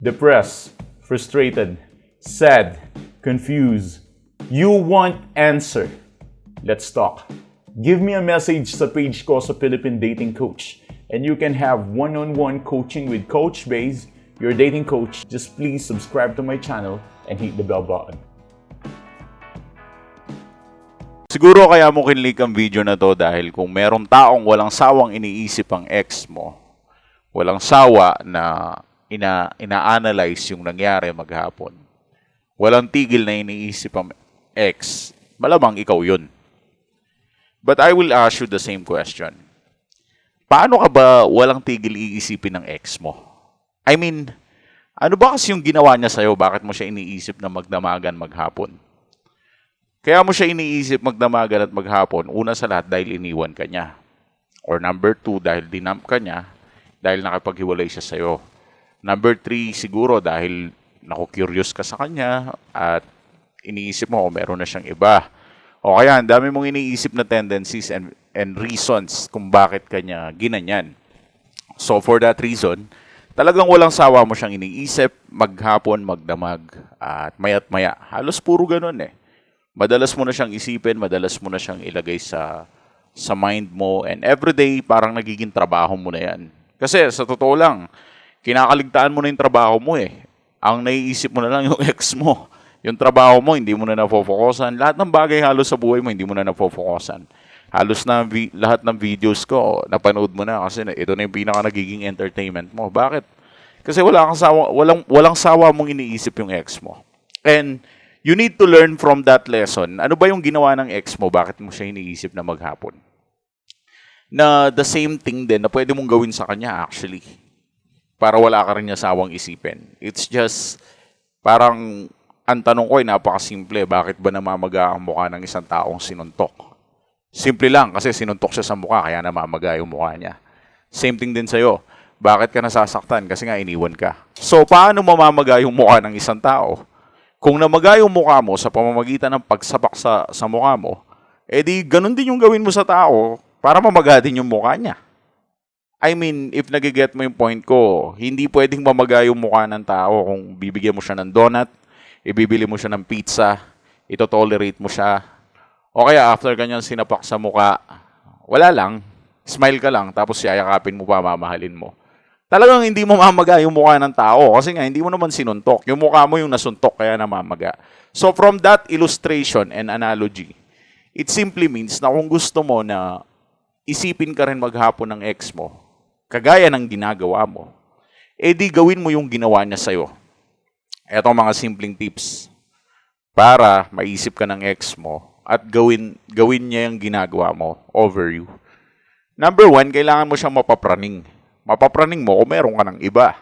depressed, frustrated, sad, confused. You want answer. Let's talk. Give me a message sa page ko sa Philippine Dating Coach and you can have one-on-one coaching with Coach Baze, your dating coach. Just please subscribe to my channel and hit the bell button. Siguro kaya mo kinlik ang video na to dahil kung merong taong walang sawang iniisip ang ex mo, walang sawa na ina-analyze yung nangyari maghapon, walang tigil na iniisip ang ex, malamang ikaw yun. But I will ask you the same question. Paano ka ba walang tigil iisipin ng ex mo? I mean, ano ba kasi yung ginawa niya sa'yo? Bakit mo siya iniisip na magdamagan maghapon? Kaya mo siya iniisip magdamagan at maghapon, una sa lahat dahil iniwan ka niya. Or number 2, dahil dinamp ka niya, dahil nakipaghiwalay siya sa'yo. Number 3, siguro dahil naku-curious ka sa kanya at iniisip mo meron na siyang iba. O kaya, ang dami mong iniisip na tendencies and reasons kung bakit kanya ginanyan. So for that reason, talagang walang sawa mo siyang iniisip, maghapon, magdamag, at maya't maya. Halos puro ganun eh. Madalas mo na siyang isipin, madalas mo na siyang ilagay sa mind mo, and everyday parang nagiging trabaho mo na yan. Kasi sa totoo lang, kinakaligtaan mo na yung trabaho mo eh. Ang naiisip mo na lang yung ex mo. Yung trabaho mo, hindi mo na napofokusan. Lahat ng bagay halos sa buhay mo, hindi mo na napofokusan. Halos na lahat ng videos ko, napanood mo na kasi ito na yung pinaka nagiging entertainment mo. Bakit? Kasi walang sawa mong iniisip yung ex mo. And you need to learn from that lesson. Ano ba yung ginawa ng ex mo? Bakit mo siya iniisip na maghapon? Na the same thing din na pwede mong gawin sa kanya actually. Para wala ka rin niya sawang isipin. It's just, parang, ang tanong ko ay napakasimple. Bakit ba namamaga ang mukha ng isang taong sinuntok? Simple lang, kasi sinuntok siya sa mukha, kaya namamaga yung mukha niya. Same thing din sa'yo. Bakit ka nasasaktan? Kasi nga iniwan ka. So, paano mamamaga yung mukha ng isang tao? Kung namaga yung mukha mo sa pamamagitan ng pagsabak sa mukha mo, edi ganun din yung gawin mo sa tao para mamaga din yung mukha niya. I mean, if nagiget mo yung point ko, hindi pwedeng mamaga yung mukha ng tao kung bibigyan mo siya ng donut, ibibili mo siya ng pizza, ito-tolerate mo siya, o kaya after kanyang sinapak sa mukha, wala lang, smile ka lang, tapos yayakapin mo pa, mamahalin mo. Talagang hindi mo mamaga yung mukha ng tao kasi nga hindi mo naman sinuntok. Yung mukha mo yung nasuntok kaya namamaga. So from that illustration and analogy, it simply means na kung gusto mo na isipin ka rin maghapon ng ex mo, kagaya ng ginagawa mo, edi gawin mo yung ginawa niya sa'yo. Etong mga simpleng tips para maisip ka ng ex mo at gawin niya yung ginagawa mo over you. Number 1, kailangan mo siyang mapapraning. Mapapraning mo kung meron ka ng iba.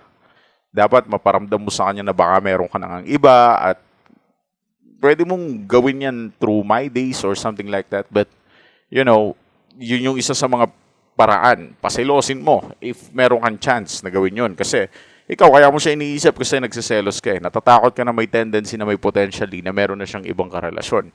Dapat maparamdam mo sa kanya na baka meron ka ng iba at pwede mong gawin yan through My Days or something like that. But, you know, yun yung isa sa mga paraan. Pasilosin mo if meron kang chance na gawin yun. Kasi ikaw, kaya mo siya iniisip kasi nagsiselos ka eh. Natatakot ka na may tendency na may potentially na meron na siyang ibang karelasyon.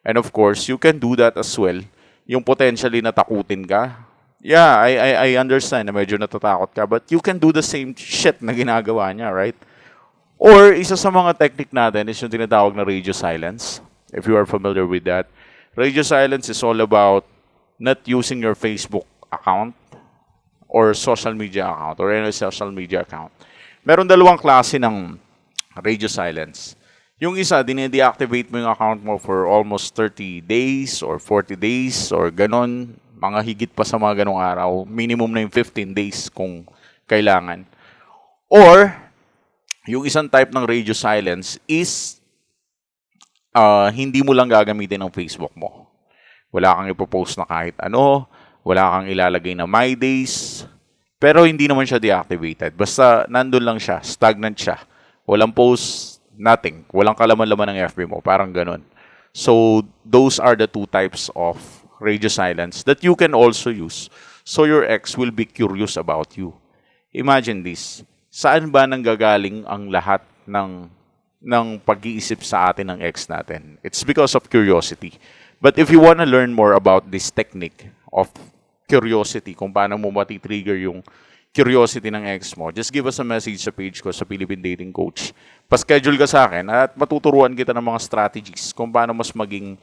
And of course, you can do that as well. Yung potentially natakutin ka, yeah, I understand na medyo natatakot ka, but you can do the same shit na ginagawa niya, right? Or, isa sa mga technique natin is yung tinatawag na radio silence. If you are familiar with that. Radio silence is all about not using your Facebook account or social media account or any social media account. Meron dalawang klase ng radio silence. Yung isa, dine-deactivate mo yung account mo for almost 30 days or 40 days or ganon. Mga higit pa sa mga ganong araw. Minimum na yung 15 days kung kailangan. Or, yung isang type ng radio silence is hindi mo lang gagamitin ng Facebook mo. Wala kang ipopost na kahit ano. Wala kang ilalagay na My Days. Pero hindi naman siya deactivated. Basta nandun lang siya. Stagnant siya. Walang post, nothing. Walang kalaman-laman ng FB mo. Parang ganun. So, those are the two types of radio silence that you can also use so your ex will be curious about you. Imagine this. Saan ba nanggagaling ang lahat ng pag-iisip sa atin ng ex natin? It's because of curiosity. But if you want to learn more about this technique of curiosity, kung paano mo mati-trigger curiosity ng ex mo, just give us a message sa page ko sa Philippine Dating Coach. Pa-schedule ka sa akin at matuturuan kita ng mga strategies kung paano mas maging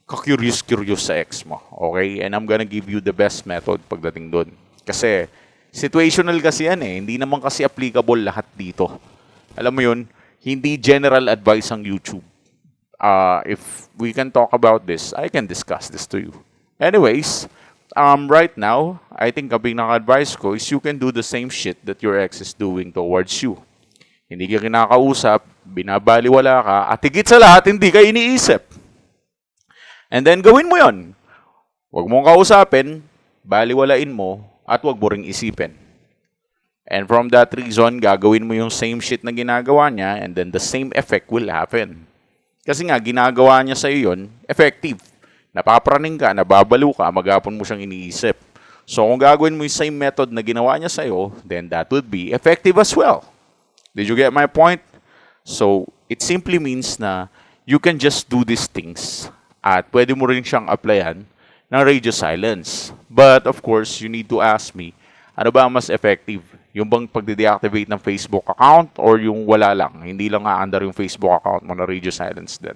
ka-curious sa ex mo. Okay? And I'm gonna give you the best method pagdating doon. Kasi situational kasi yan eh. Hindi naman kasi applicable lahat dito. Alam mo yun, hindi general advice ang YouTube. If we can talk about this, I can discuss this to you. Anyways, right now, I think ang pinaka-advice ko is you can do the same shit that your ex is doing towards you. Hindi ka kinakausap, binabaliwala ka, at higit sa lahat, hindi ka iniisip. And then, gawin mo yon. Huwag mong kausapin, baliwalain mo, at huwag mo ring isipin. And from that reason, gagawin mo yung same shit na ginagawa niya, and then the same effect will happen. Kasi nga, ginagawa niya sa'yo yun, effective. Napapraning ka, nababalo ka, maghapon mo siyang iniisip. So, kung gagawin mo yung same method na ginawa niya sa'yo, then that would be effective as well. Did you get my point? So, it simply means na you can just do these things at pwede mo rin siyang applyan ng radio silence. But, of course, you need to ask me, ano ba ang mas effective? Yung bang pagde-deactivate ng Facebook account or yung wala lang? Hindi lang aandar yung Facebook account mo na radio silence din.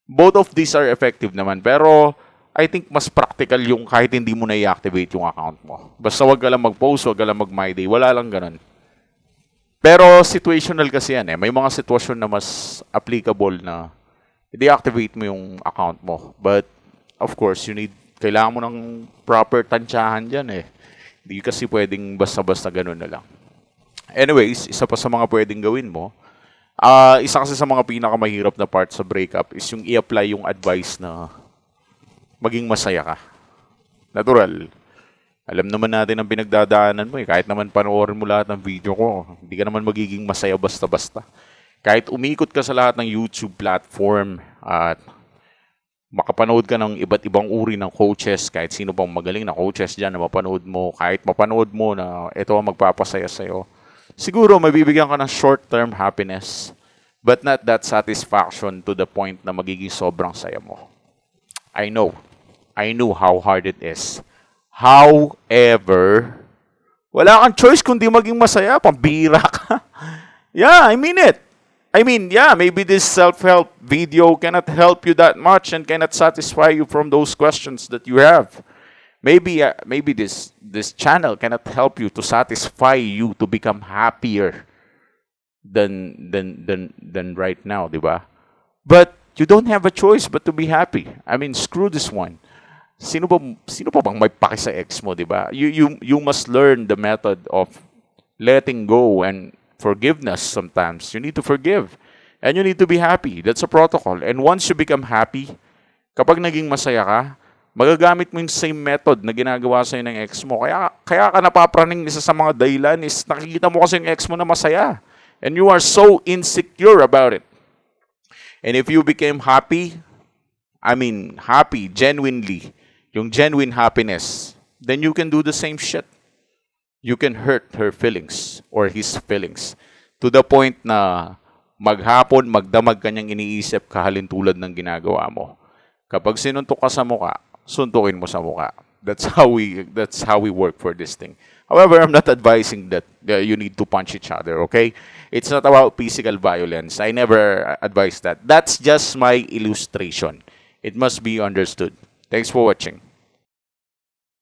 Both of these are effective naman. Pero, I think mas practical yung kahit hindi mo na-i-activate yung account mo. Basta wag ka lang mag-post, wag ka lang mag-my day. Wala lang ganun. Pero, situational kasi yan eh. May mga sitwasyon na mas applicable na i-deactivate mo yung account mo. But, of course, kailangan mo ng proper tansyahan dyan eh. Hindi kasi pwedeng basta-basta ganun na lang. Anyways, isa pa sa mga pwedeng gawin mo, isa kasi sa mga pinakamahirap na part sa breakup is yung i-apply yung advice na maging masaya ka. Natural. Alam naman natin ang pinagdadaanan mo eh. Kahit naman panoorin mo lahat ng video ko, hindi ka naman magiging masaya basta-basta. Kahit umikot ka sa lahat ng YouTube platform at makapanood ka ng iba't ibang uri ng coaches, kahit sino pang magaling na coaches dyan na mapanood mo, kahit mapanood mo na ito ang magpapasaya sa'yo, siguro mabibigyan ka ng short-term happiness, but not that satisfaction to the point na magiging sobrang saya mo. I know how hard it is. However, wala kang choice kundi maging masaya, pambira ka. Yeah, I mean it. Maybe this self-help video cannot help you that much and cannot satisfy you from those questions that you have. Maybe this channel cannot help you to satisfy you to become happier than right now, di ba? But you don't have a choice but to be happy. Screw this one. Sino pa bang may paki sa ex mo, di ba? You must learn the method of letting go and forgiveness sometimes. You need to forgive. And you need to be happy. That's a protocol. And once you become happy, kapag naging masaya ka, magagamit mo yung same method na ginagawa sa'yo ng ex mo. Kaya ka napapraning, isa sa mga dahilan is nakikita mo kasi yung ex mo na masaya. And you are so insecure about it. And if you became happy, genuinely, yung genuine happiness, then you can do the same shit. You can hurt her feelings or his feelings to the point na maghapon, magdamag kanyang iniisip kahalin tulad ng ginagawa mo. Kapag sinuntok ka sa muka, suntukin mo sa muka. That's how we work for this thing. However, I'm not advising that you need to punch each other, okay? It's not about physical violence. I never advise that. That's just my illustration. It must be understood. Thanks for watching.